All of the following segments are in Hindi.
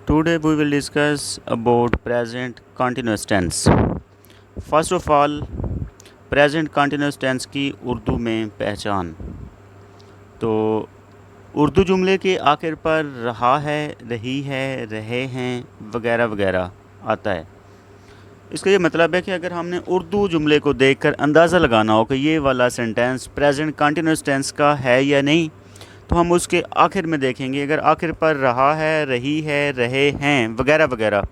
Today we will discuss about present continuous tense. First of all, present continuous tense की उर्दू में पहचान। तो उर्दू जुमले के आखिर पर रहा है, रही है, रहे हैं वगैरह वगैरह आता है। इसका ये मतलब है कि अगर हमने उर्दू जुमले को देखकर अंदाज़ा लगाना हो कि ये वाला सेंटेंस प्रेजेंट कंटिन्यूस टेंस का है या नहीं, तो हम उसके आखिर में देखेंगे। अगर आखिर पर रहा है, रही है, रहे हैं वगैरह वगैरह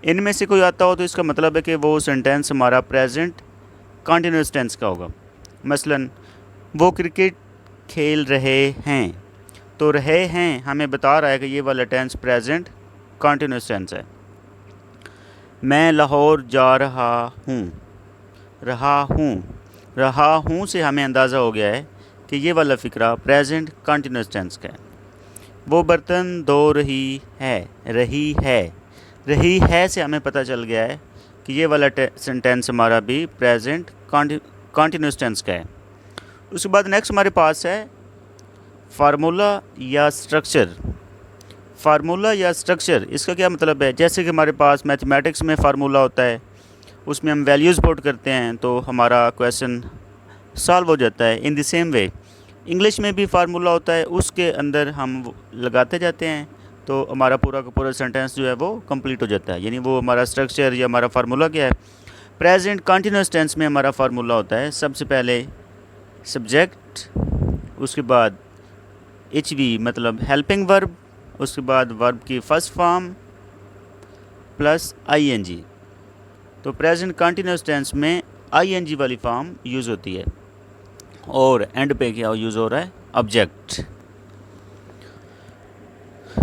इनमें से कोई आता हो तो इसका मतलब है कि वो सेंटेंस हमारा प्रेजेंट कंटिन्यूस टेंस का होगा। मसलन वो क्रिकेट खेल रहे हैं, तो रहे हैं हमें बता रहा है कि ये वाला टेंस प्रेजेंट कंटिन्यूस टेंस है। मैं लाहौर जा रहा हूँ, रहा हूँ से हमें अंदाज़ा हो गया है कि ये वाला फ़िक्रा प्रेजेंट कंटिन्यूस टेंस का है। वो बर्तन धो रही है से हमें पता चल गया है कि ये वाला सेंटेंस हमारा भी प्रेजेंट कंटिन्यूस टेंस का है। उसके बाद नेक्स्ट हमारे पास है फार्मूला या स्ट्रक्चर। फार्मूला या स्ट्रक्चर इसका क्या मतलब है? जैसे कि हमारे पास मैथमेटिक्स में फार्मूला होता है, उसमें हम वैल्यूज़ पुट करते हैं तो हमारा क्वेश्चन सॉल्व हो जाता है। In the same way English में भी फार्मूला होता है, उसके अंदर हम लगाते जाते हैं तो हमारा पूरा का पूरा सेंटेंस जो है वो कंप्लीट हो जाता है। यानी वो हमारा स्ट्रक्चर या हमारा फार्मूला क्या है? प्रेजेंट कंटिन्यूस टेंस में हमारा फार्मूला होता है सबसे पहले सब्जेक्ट, उसके बाद एच वी मतलब हेल्पिंग वर्ब, उसके बाद वर्ब की first form plus I N G. तो प्रेजेंट कंटिन्यूस टेंस में आई एन जी वाली फॉर्म यूज़ होती है और एंड पे क्या यूज़ हो रहा है? ऑब्जेक्ट।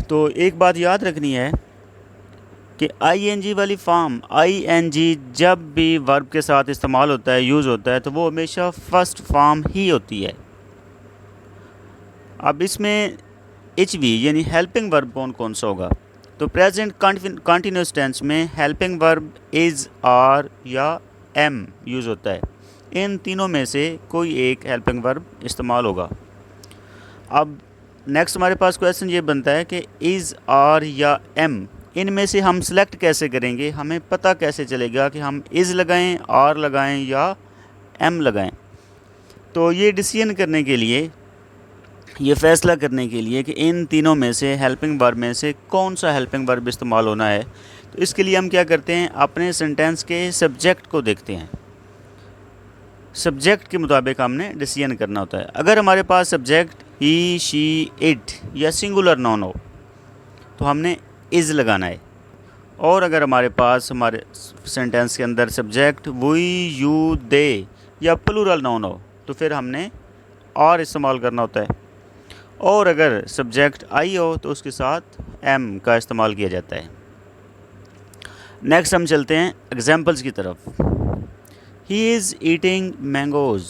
तो एक बात याद रखनी है कि आई एन जी वाली फॉर्म, आई एन जी जब भी वर्ब के साथ इस्तेमाल होता है, यूज़ होता है, तो वो हमेशा फर्स्ट फॉर्म ही होती है। अब इसमें एच वी यानी हेल्पिंग वर्ब कौन कौन सा होगा? तो प्रेजेंट कंटिन्यूस टेंस में हेल्पिंग वर्ब इज़, आर या एम यूज़ होता है। इन तीनों में से कोई एक हेल्पिंग वर्ब इस्तेमाल होगा। अब नेक्स्ट हमारे पास क्वेश्चन ये बनता है कि इज़, आर या एम इनमें से हम सेलेक्ट कैसे करेंगे? हमें पता कैसे चलेगा कि हम इज़ लगाएं, आर लगाएं या एम लगाएं? तो ये डिसीजन करने के लिए, ये फ़ैसला करने के लिए कि इन तीनों में से हेल्पिंग वर्ब में से कौन सा हेल्पिंग वर्ब इस्तेमाल होना है, तो इसके लिए हम क्या करते हैं? अपने सेंटेंस के सब्जेक्ट को देखते हैं। सब्जेक्ट के मुताबिक हमने डिसीजन करना होता है। अगर हमारे पास सब्जेक्ट ही, शी, इट या सिंगुलर नाउन हो तो हमने इज़ लगाना है। और अगर हमारे पास हमारे सेंटेंस के अंदर सब्जेक्ट वी, यू, दे या प्लूरल नाउन हो तो फिर हमने और इस्तेमाल करना होता है। और अगर सब्जेक्ट आई हो तो उसके साथ एम का इस्तेमाल किया जाता है। नेक्स्ट हम चलते हैं एग्जाम्पल्स की तरफ। He is eating mangoes.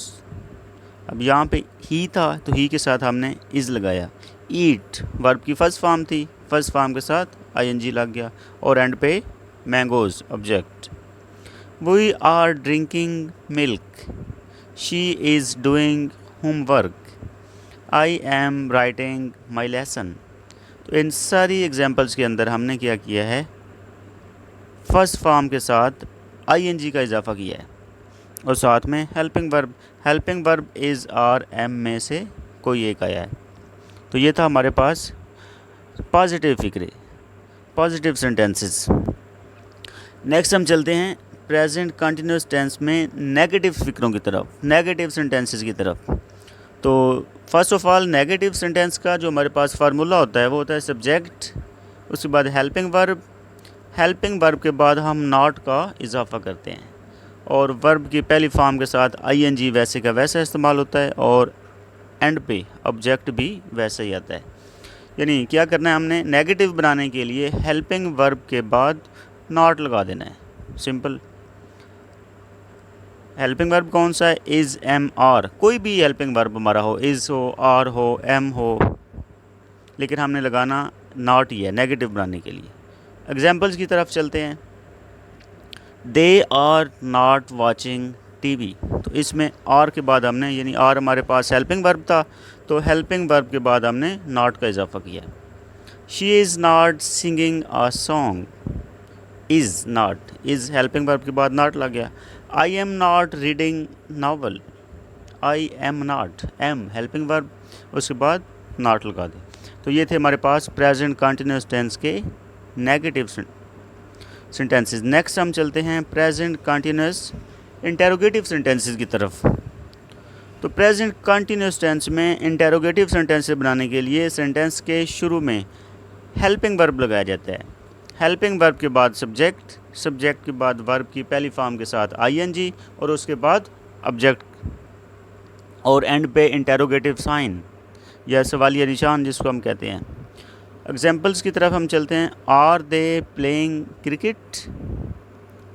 अब यहाँ पे ही था तो ही के साथ हमने इज़ लगाया। ईट वर्ब की फर्स्ट फॉर्म थी, फर्स्ट फॉर्म के साथ आई एन जी लग गया और एंड पे mangoes object. We are drinking milk. She is doing homework. I am writing my lesson. तो इन सारी एग्जाम्पल्स के अंदर हमने क्या किया है? फर्स्ट फॉर्म के साथ आई एन जी का इजाफा किया है और साथ में helping verb is, are, am में से कोई एक आया है। तो ये था हमारे पास पॉजिटिव फ़िक्रे, पॉजिटिव सेंटेंसेस। नेक्स्ट हम चलते हैं प्रेजेंट कंटिन्यूस टेंस में नेगेटिव फ़िक्रों की तरफ, नेगेटिव सेंटेंसेस की तरफ। तो first of all negative sentence का जो हमारे पास फार्मूला होता है वो होता है सब्जेक्ट, उसके बाद हेल्पिंग वर्ब के बाद हम नॉट का इजाफा करते हैं और वर्ब की पहली फॉर्म के साथ आई एन जी वैसे का वैसा इस्तेमाल होता है और एंड पे ऑब्जेक्ट भी वैसा ही आता है। यानी क्या करना है? हमने नेगेटिव बनाने के लिए हेल्पिंग वर्ब के बाद नॉट लगा देना है, सिंपल। हेल्पिंग वर्ब कौन सा है? Is, am, are. कोई भी हेल्पिंग वर्ब हमारा हो, इज़ हो, आर हो, एम हो, लेकिन हमने लगाना नॉट ही है नेगेटिव बनाने के लिए। एग्जाम्पल्स की तरफ चलते हैं। They are not watching TV. तो इसमें आर के बाद हमने, यानी आर हमारे पास हेल्पिंग वर्ब था तो हेल्पिंग वर्ब के बाद हमने नॉट का इजाफा किया। She is not singing a song. Is not, is helping verb के बाद नॉट लग गया। I am not reading novel. I am not, M helping verb, उसके बाद नॉट लगा दें। तो ये थे हमारे पास प्रेजेंट कंटिन्यूस टेंस के नेगेटिव सेंटेंसेस। नेक्स्ट हम चलते हैं प्रेजेंट कंटिन्यूस इंटेरोगेटिव सेंटेंसेस की तरफ। तो प्रेजेंट कंटिन्यूस टेंस में इंटेरोगेटिव सेंटेंसेस बनाने के लिए सेंटेंस के शुरू में हेल्पिंग वर्ब लगाया जाता है। हेल्पिंग वर्ब के बाद सब्जेक्ट, सब्जेक्ट के बाद वर्ब की पहली फॉर्म के साथ आईएनजी और उसके बाद ऑब्जेक्ट और एंड पे इंटेरोगेटिव साइन या सवालिया निशान जिसको हम कहते हैं। एग्जाम्पल्स की तरफ हम चलते हैं। Are they playing cricket,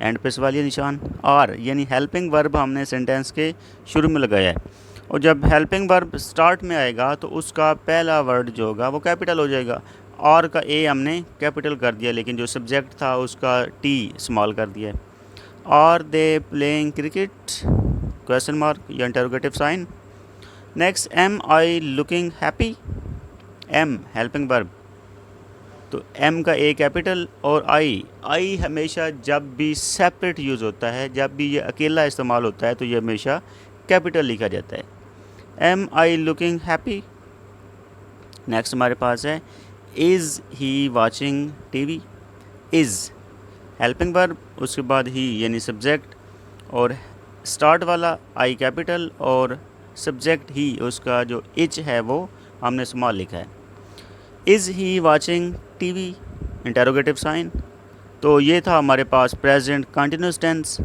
end पे सवालिया निशान। आर यानी हेल्पिंग वर्ब हमने सेंटेंस के शुरू में लगाया है, और जब हेल्पिंग वर्ब स्टार्ट में आएगा तो उसका पहला वर्ड जो होगा वो कैपिटल हो जाएगा। आर का ए हमने कैपिटल कर दिया, लेकिन जो सब्जेक्ट था उसका टी स्मॉल कर दिया। Are they playing cricket, question mark या interrogative sign. Next, am I looking happy, am helping verb, तो एम का ए कैपिटल और आई हमेशा जब भी सेपरेट यूज़ होता है, जब भी ये अकेला इस्तेमाल होता है तो ये हमेशा कैपिटल लिखा जाता है। Am I looking happy. Next हमारे पास है is he watching TV. Is helping verb, उसके बाद ही यानी सब्जेक्ट और स्टार्ट वाला आई कैपिटल और सब्जेक्ट ही उसका जो इच है वो हमने स्मॉल लिखा है। Is he watching TV, interrogative sign. तो ये था हमारे पास प्रेजेंट कंटिन्यूस टेंस।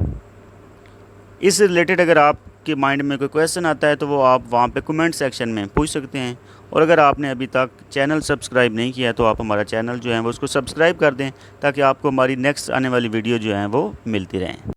इस रिलेटेड अगर आपके माइंड में कोई क्वेश्चन आता है तो वो आप वहाँ पे कमेंट सेक्शन में पूछ सकते हैं। और अगर आपने अभी तक चैनल सब्सक्राइब नहीं किया तो आप हमारा चैनल जो है वो उसको सब्सक्राइब कर दें, ताकि आपको हमारी नेक्स्ट आने वाली वीडियो जो है वो मिलती रहें।